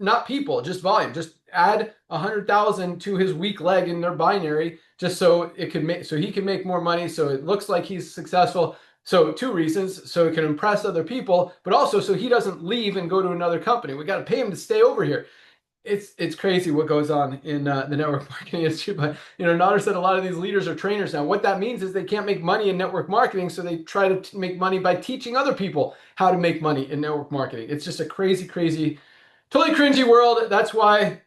not people, just volume. Just add 100,000 to his weak leg in their binary, just so it could make, so he can make more money. So it looks like he's successful. So two reasons: so it can impress other people, but also so he doesn't leave and go to another company. We got to pay him to stay over here. It's crazy what goes on in the network marketing industry. But Nader said a lot of these leaders are trainers now. What that means is they can't make money in network marketing, so they try to make money by teaching other people how to make money in network marketing. It's just a crazy, crazy, totally cringy world. That's why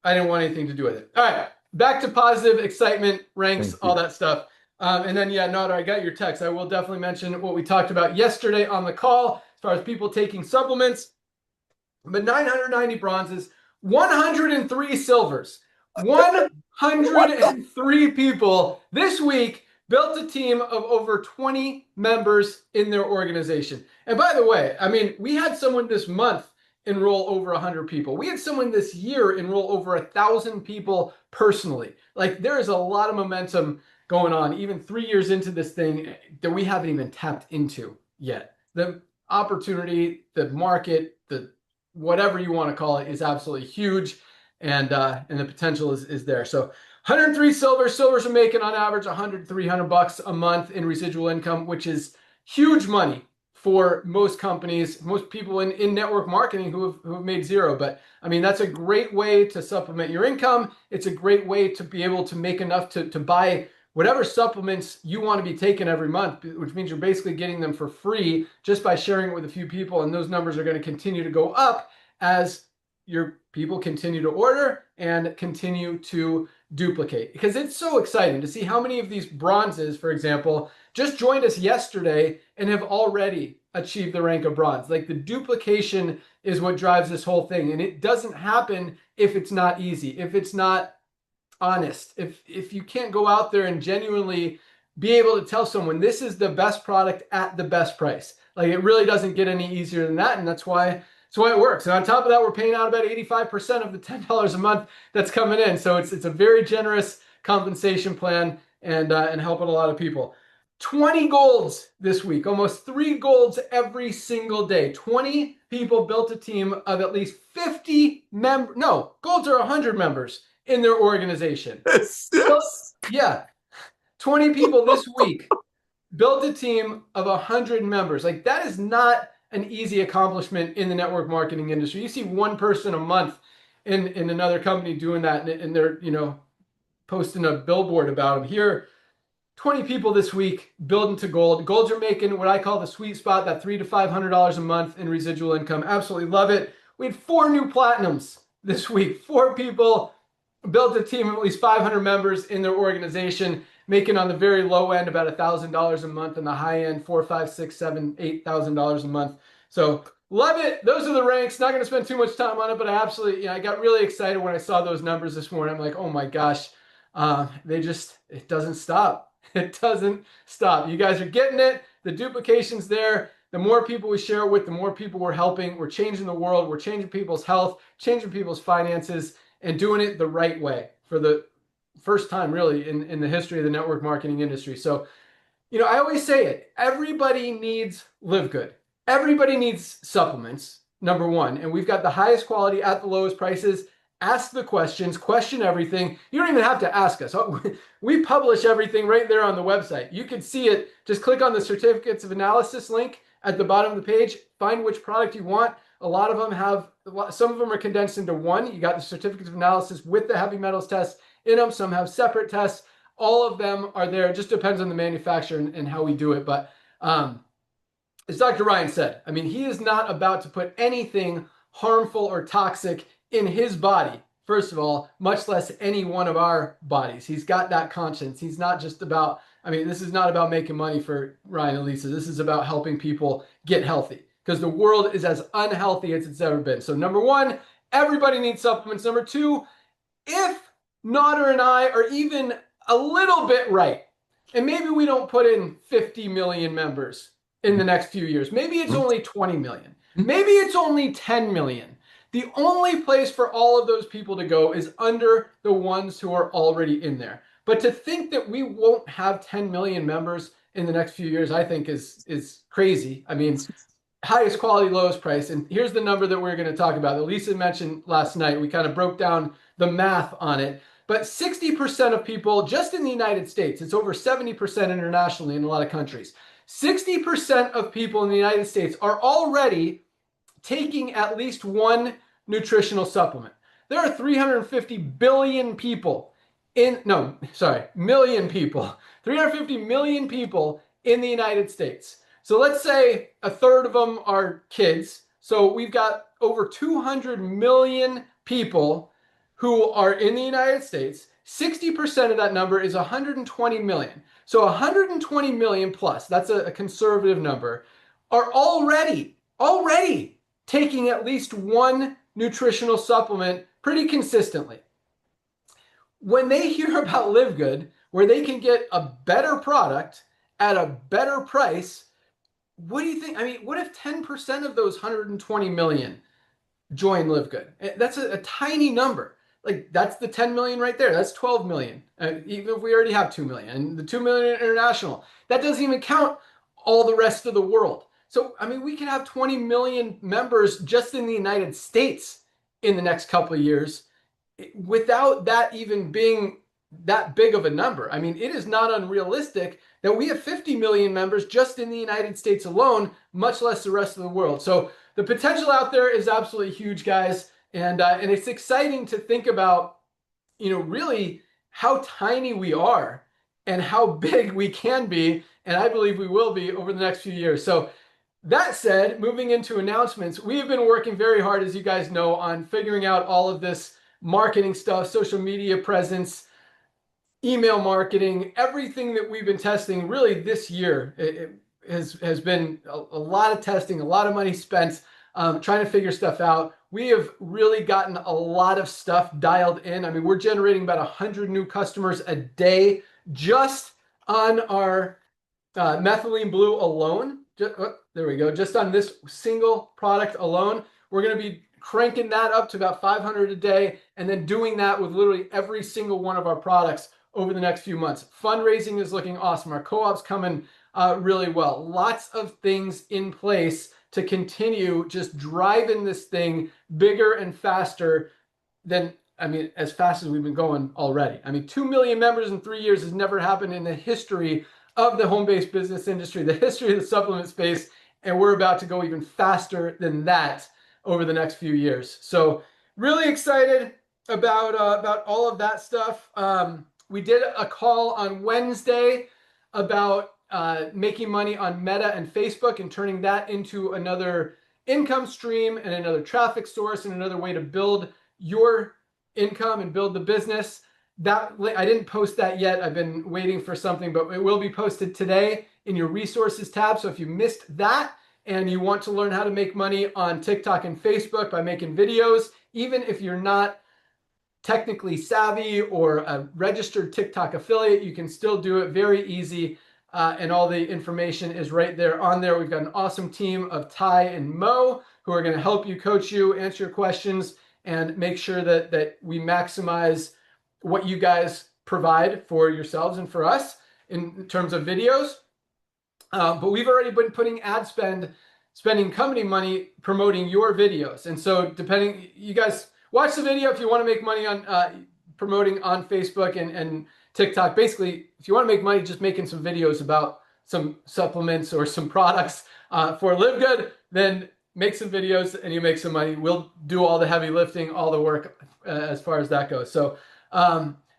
I didn't want anything to do with it. All right, back to positive excitement, ranks, all that stuff. And then, yeah, Nader, I got your text. I will definitely mention what we talked about yesterday on the call as far as people taking supplements. But 990 bronzes, 103 silvers, 103 people this week built a team of over 20 members in their organization. And by the way, I mean, we had someone this month enroll over 100 people. We had someone this year enroll over 1,000 people personally. Like, there is a lot of momentum going on, even 3 years into this thing, that we haven't even tapped into yet. The opportunity, the market, the whatever you want to call it, is absolutely huge, and the potential is there. So 103 silvers are making on average $100-300 a month in residual income, which is huge money for most companies, most people in network marketing who have made zero. But I mean, that's a great way to supplement your income. It's a great way to be able to make enough to buy whatever supplements you want to be taking every month, which means you're basically getting them for free just by sharing it with a few people. And those numbers are going to continue to go up as your people continue to order and continue to duplicate, because it's so exciting to see how many of these bronzes, for example, just joined us yesterday and have already achieved the rank of bronze. Like, the duplication is what drives this whole thing. And it doesn't happen if it's not easy, if it's not honest, if you can't go out there and genuinely be able to tell someone this is the best product at the best price. Like, it really doesn't get any easier than that. And that's why it works. And on top of that, we're paying out about 85% of the $10 a month that's coming in. So it's a very generous compensation plan, and helping a lot of people. 20 golds this week, almost 3 golds every single day. 20 people built a team of at least 50 members. No, golds are 100 members in their organization. Yes. Yeah. 20 people this week built a team of 100 members. Like, that is not an easy accomplishment in the network marketing industry. You see one person a month in another company doing that, and they're, posting a billboard about them. Here, 20 people this week building to gold. Golds are making what I call the sweet spot, that $300 to $500 a month in residual income. Absolutely love it. We had 4 new platinums this week. 4 people built a team of at least 500 members in their organization, making on the very low end about $1,000 a month, and the high end $4,000, $5,000, $6,000, $7,000, $8,000 a month. So love it. Those are the ranks. Not going to spend too much time on it, but I absolutely, I got really excited when I saw those numbers this morning. I'm like, oh my gosh, it doesn't stop. It doesn't stop. You guys are getting it. The duplication's there. The more people we share it with, the more people we're helping. We're changing the world. We're changing people's health, changing people's finances, and doing it the right way for the first time really in the history of the network marketing industry. So, I always say it, everybody needs LiveGood. Everybody needs supplements, number one. And we've got the highest quality at the lowest prices. Ask the questions, question everything. You don't even have to ask us. We publish everything right there on the website. You can see it. Just click on the certificates of analysis link at the bottom of the page. Find which product you want. A lot of them have, some of them are condensed into one. You got the certificates of analysis with the heavy metals test in them. Some have separate tests. All of them are there. It just depends on the manufacturer and how we do it. But as Dr. Ryan said, he is not about to put anything harmful or toxic in his body, first of all, much less any one of our bodies. He's got that conscience. He's not just about, this is not about making money for Ryan and Lisa. This is about helping people get healthy, because the world is as unhealthy as it's ever been. So number one, everybody needs supplements. Number two, if Nader and I are even a little bit right, and maybe we don't put in 50 million members in the next few years, maybe it's only 20 million, maybe it's only 10 million. The only place for all of those people to go is under the ones who are already in there. But to think that we won't have 10 million members in the next few years, I think is crazy. Highest quality, lowest price. And here's the number that we're going to talk about that Lisa mentioned last night. We kind of broke down the math on it. But 60% of people just in the United States, it's over 70% internationally in a lot of countries. 60% of people in the United States are already taking at least one nutritional supplement. There are 350 billion people million people, 350 million people in the United States. So let's say a third of them are kids. So we've got over 200 million people who are in the United States. 60% of that number is 120 million. So 120 million plus, that's a conservative number, are already taking at least one nutritional supplement pretty consistently. When they hear about LiveGood, where they can get a better product at a better price, what do you think? What if 10% of those 120 million join LiveGood? That's a tiny number. Like, that's the 10 million right there. That's 12 million. Even if we already have 2 million, and the 2 million international, that doesn't even count all the rest of the world. So, we could have 20 million members just in the United States in the next couple of years without that even being that big of a number. It is not unrealistic that we have 50 million members just in the United States alone, much less the rest of the world. So the potential out there is absolutely huge, guys. And it's exciting to think about, really how tiny we are and how big we can be. And I believe we will be over the next few years. So that said, moving into announcements, we have been working very hard, as you guys know, on figuring out all of this marketing stuff, social media presence, email marketing, everything that we've been testing really this year. It has been a lot of testing, a lot of money spent trying to figure stuff out. We have really gotten a lot of stuff dialed in. I mean, we're generating about 100 new customers a day just on our methylene blue alone. There we go. Just on this single product alone, we're going to be cranking that up to about 500 a day, and then doing that with literally every single one of our products over the next few months. Fundraising is looking awesome. Our co-op's coming really well. Lots of things in place to continue just driving this thing bigger and faster than, I mean, as fast as we've been going already. I mean, 2 million members in 3 years has never happened in the history of the home-based business industry, the history of the supplement space, and we're about to go even faster than that over the next few years. So really excited about all of that stuff. We did a call on Wednesday about making money on Meta and Facebook and turning that into another income stream and another traffic source and another way to build your income and build the business. That I didn't post that yet. I've been waiting for something, but it will be posted today in your resources tab. So if you missed that and you want to learn how to make money on TikTok and Facebook by making videos, even if you're not technically savvy or a registered TikTok affiliate, you can still do it very easy. And all the information is right there on there. We've got an awesome team of Ty and Mo who are going to help you, coach you, answer your questions, and make sure that we maximize what you guys provide for yourselves and for us in terms of videos. But we've already been putting spending company money promoting your videos. And so depending, you guys watch the video if you want to make money on promoting on Facebook and TikTok. Basically, if you want to make money just making some videos about some supplements or some products for LiveGood, then make some videos and you make some money. We'll do all the heavy lifting, all the work as far as that goes. So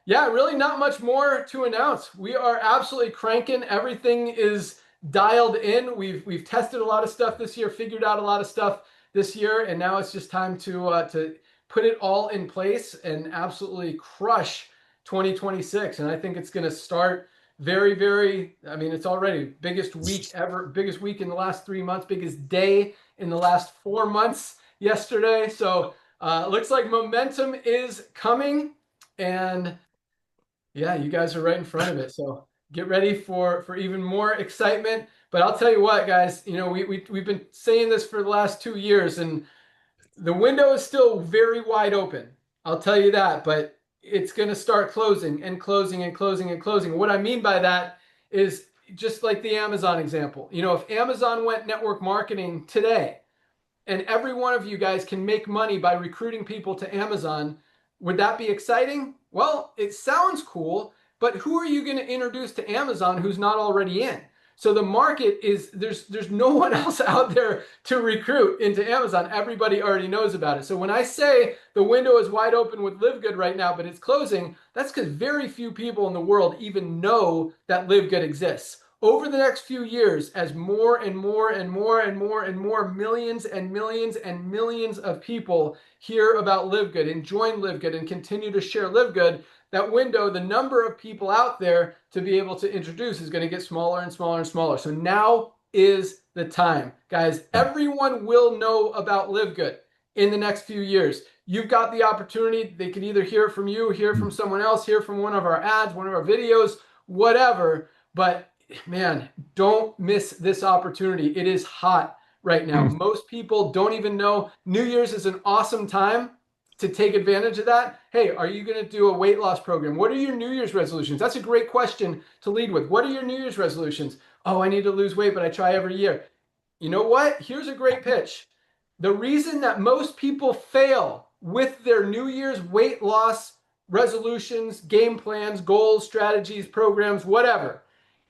yeah, really not much more to announce. We are absolutely cranking. Everything is dialed in. We've tested a lot of stuff this year, figured out a lot of stuff this year, and now it's just time to put it all in place and absolutely crush 2026. And I think it's going to start very, very, I mean, it's already biggest week ever, biggest week in the last 3 months, biggest day in the last 4 months yesterday. So looks like momentum is coming, and yeah, you guys are right in front of it. So get ready for even more excitement. But I'll tell you what, guys, you know, we've been saying this for the last 2 years, and the window is still very wide open. I'll tell you that, but it's going to start closing and closing and closing and closing. What I mean by that is just like the Amazon example. You know, if Amazon went network marketing today and every one of you guys can make money by recruiting people to Amazon, would that be exciting? Well, it sounds cool, but who are you going to introduce to Amazon who's not already in? So the market is, there's no one else out there to recruit into Amazon. Everybody already knows about it. So when I say the window is wide open with LiveGood right now, but it's closing, that's because very few people in the world even know that LiveGood exists. Over the next few years, as more and more and more and more and more millions and millions and millions of people hear about LiveGood and join LiveGood and continue to share LiveGood, that window, the number of people out there to be able to introduce is going to get smaller and smaller and smaller. So now is the time. Guys, everyone will know about LiveGood in the next few years. You've got the opportunity. They can either hear from you, hear from someone else, hear from one of our ads, one of our videos, whatever. But man, don't miss this opportunity. It is hot right now. Most people don't even know. New Year's is an awesome time to take advantage of that. Hey, are you going to do a weight loss program? What are your New Year's resolutions? That's a great question to lead with. What are your New Year's resolutions? Oh, I need to lose weight, but I try every year. You know what? Here's a great pitch. The reason that most people fail with their New Year's weight loss resolutions, game plans, goals, strategies, programs, whatever,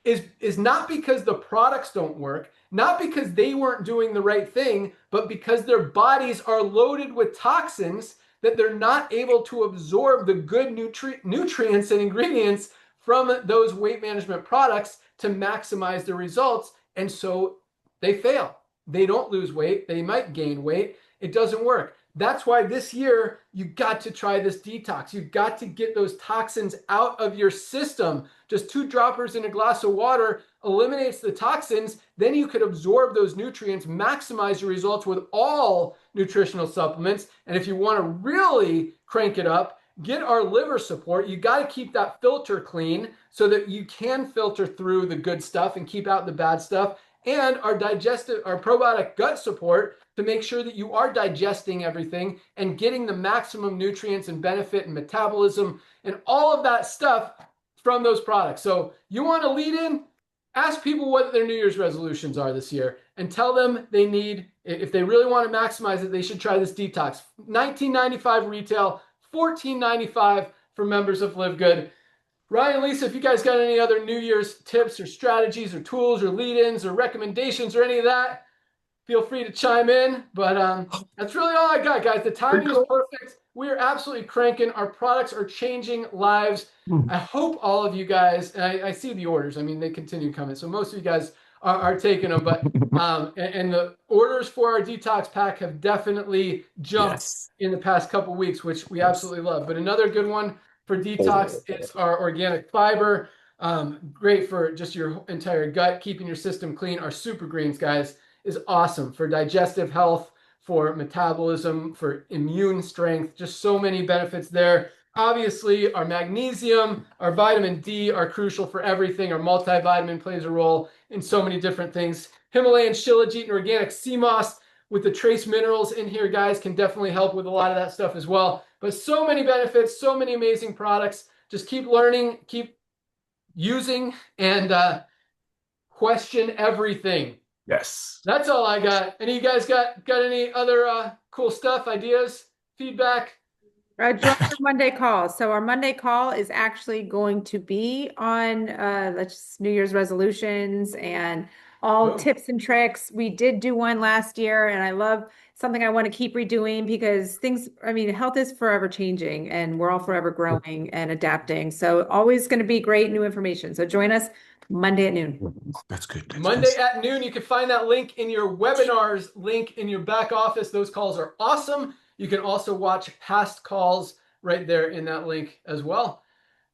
is not because the products don't work, not because they weren't doing the right thing, but because their bodies are loaded with toxins that they're not able to absorb the good nutrients and ingredients from those weight management products to maximize the results. And so they fail. They don't lose weight. They might gain weight. It doesn't work. That's why this year you got to try this detox. You've got to get those toxins out of your system. Just 2 droppers in a glass of water eliminates the toxins. Then you could absorb those nutrients, maximize your results with all nutritional supplements. And if you want to really crank it up, get our liver support. You got to keep that filter clean so that you can filter through the good stuff and keep out the bad stuff. And our probiotic gut support to make sure that you are digesting everything and getting the maximum nutrients and benefit and metabolism and all of that stuff from those products. So you want to lead in, ask people what their New Year's resolutions are this year and tell them they need, if they really want to maximize it, they should try this detox. $19.95 retail, $14.95 for members of LiveGood. Ryan, Lisa, if you guys got any other New Year's tips or strategies or tools or lead-ins or recommendations or any of that, feel free to chime in. But that's really all I got, guys. The timing is perfect. We are absolutely cranking. Our products are changing lives. I hope all of you guys, and I see the orders. I mean, they continue coming. So most of you guys are taking them. But and the orders for our detox pack have definitely jumped in the past couple of weeks, which we absolutely love. But another good one for detox is our organic fiber. Great for just your entire gut, keeping your system clean. Our super greens, guys, is awesome for digestive health, for metabolism, for immune strength, just so many benefits there. Obviously, our magnesium, our vitamin D are crucial for everything. Our multivitamin plays a role in so many different things. Himalayan shilajit and organic sea moss with the trace minerals in here, guys, can definitely help with a lot of that stuff as well. But so many benefits, so many amazing products. Just keep learning, keep using, and question everything. Yes. That's all I got. Any of you guys got any other cool stuff, ideas, feedback? Join our Monday call. So our Monday call is actually going to be on New Year's resolutions and all tips and tricks. We did do one last year, and I love something I want to keep redoing because health is forever changing and we're all forever growing and adapting. So always going to be great new information. So join us Monday at noon. That's good. Monday at noon. You can find that link in your webinars, link in your back office. Those calls are awesome. You can also watch past calls right there in that link as well.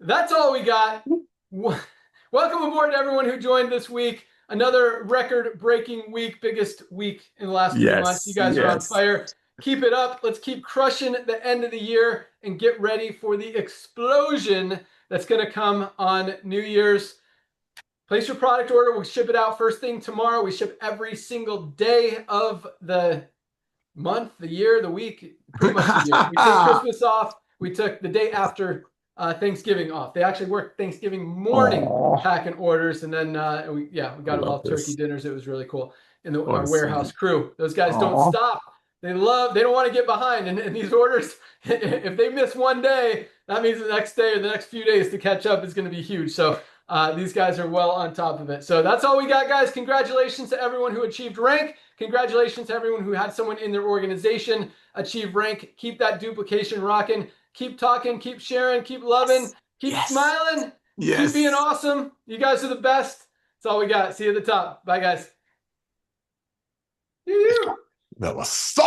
That's all we got. Welcome aboard to everyone who joined this week. Another record-breaking week, biggest week in the last few months. You guys are on fire. Keep it up. Let's keep crushing the end of the year and get ready for the explosion that's going to come on New Year's. Place your product order. We'll ship it out first thing tomorrow. We ship every single day of the month, the year, the week, pretty much the year. We took Christmas off. We took the day after Thanksgiving off. They actually worked Thanksgiving morning packing orders, and then we got them all turkey dinners. It was really cool. And our warehouse crew, those guys don't stop. They don't want to get behind. And these orders, if they miss one day, that means the next day or the next few days to catch up is going to be huge. So these guys are well on top of it. So that's all we got, guys. Congratulations to everyone who achieved rank. Congratulations to everyone who had someone in their organization achieve rank. Keep that duplication rocking. Keep talking, keep sharing, keep loving, keep smiling, keep being awesome. You guys are the best. That's all we got. See you at the top. Bye, guys. That was so